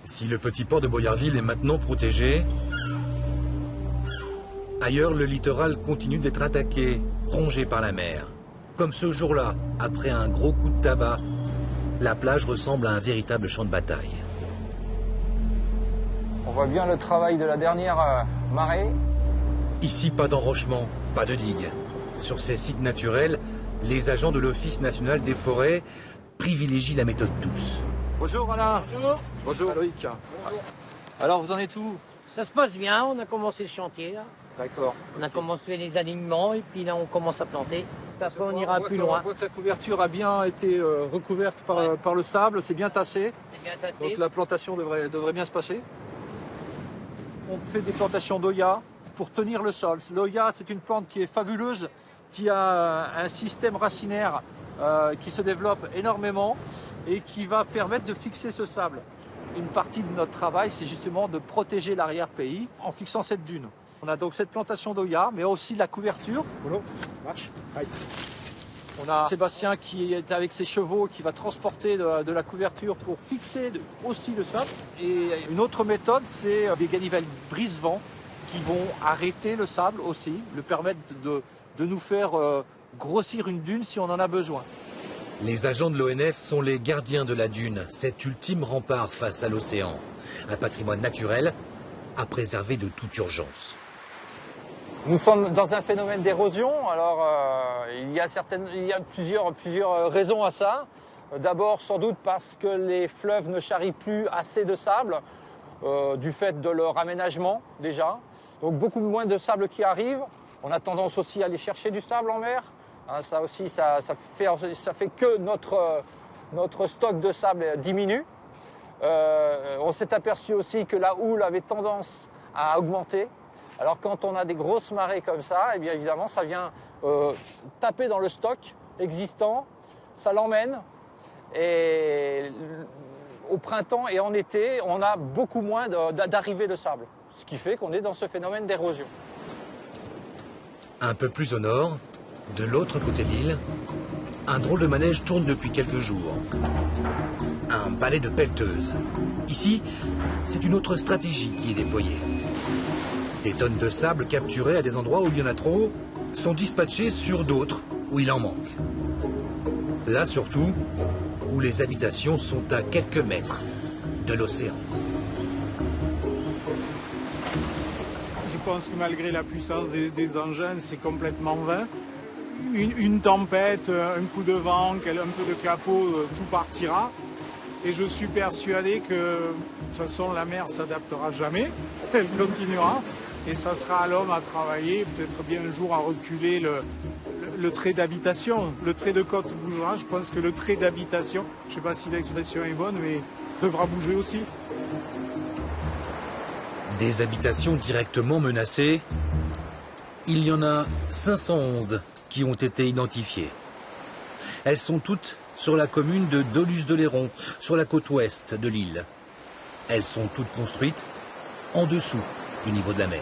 Si le petit port de Boyarville est maintenant protégé, ailleurs le littoral continue d'être attaqué, rongé par la mer. Comme ce jour-là, après un gros coup de tabac, la plage ressemble à un véritable champ de bataille. On voit bien le travail de la dernière marée. Ici, pas d'enrochement, pas de digue. Sur ces sites naturels, les agents de l'Office national des forêts privilégient la méthode douce. Bonjour Alain. Bonjour. Bonjour Loïc. Bonjour. Alors vous en êtes où? Ça se passe bien, on a commencé le chantier là. D'accord. On a commencé les alignements et puis là on commence à planter. Après on ira plus loin. On voit que la couverture a bien été recouverte par le sable, c'est bien tassé. C'est bien tassé. Donc la plantation devrait bien se passer. On fait des plantations d'Oya pour tenir le sol. L'Oya, c'est une plante qui est fabuleuse, qui a un système racinaire qui se développe énormément et qui va permettre de fixer ce sable. Une partie de notre travail, c'est justement de protéger l'arrière-pays en fixant cette dune. On a donc cette plantation d'Oya, mais aussi la couverture. Marche. On a Sébastien qui est avec ses chevaux, qui va transporter de la couverture pour fixer aussi le sable. Et une autre méthode, c'est des ganivelles brise-vent qui vont arrêter le sable aussi, le permettre de nous faire grossir une dune si on en a besoin. Les agents de l'ONF sont les gardiens de la dune, cet ultime rempart face à l'océan. Un patrimoine naturel à préserver de toute urgence. Nous sommes dans un phénomène d'érosion. Alors, il y a plusieurs raisons à ça. D'abord, sans doute parce que les fleuves ne charrient plus assez de sable, du fait de leur aménagement déjà. Donc beaucoup moins de sable qui arrive. On a tendance aussi à aller chercher du sable en mer. Ça aussi, ça fait que notre stock de sable diminue. On s'est aperçu aussi que la houle avait tendance à augmenter. Alors quand on a des grosses marées comme ça, eh bien évidemment, ça vient taper dans le stock existant, ça l'emmène. Et au printemps et en été, on a beaucoup moins d'arrivées de sable. Ce qui fait qu'on est dans ce phénomène d'érosion. Un peu plus au nord, de l'autre côté de l'île, un drôle de manège tourne depuis quelques jours. Un balai de pelleteuses. Ici, c'est une autre stratégie qui est déployée. Des tonnes de sable capturées à des endroits où il y en a trop sont dispatchées sur d'autres où il en manque. Là surtout, où les habitations sont à quelques mètres de l'océan. Je pense que malgré la puissance des engins, c'est complètement vain. Une tempête, un coup de vent, un peu de capot, tout partira. Et je suis persuadé que de toute façon la mer ne s'adaptera jamais, elle continuera. Et ça sera à l'homme à travailler, peut-être bien un jour à reculer le trait d'habitation. Le trait de côte bougera, je pense que le trait d'habitation, je ne sais pas si l'expression est bonne, mais devra bouger aussi. Des habitations directement menacées, il y en a 511 qui ont été identifiées. Elles sont toutes sur la commune de Dolusse-de-Léron, sur la côte ouest de l'île. Elles sont toutes construites en dessous du niveau de la mer.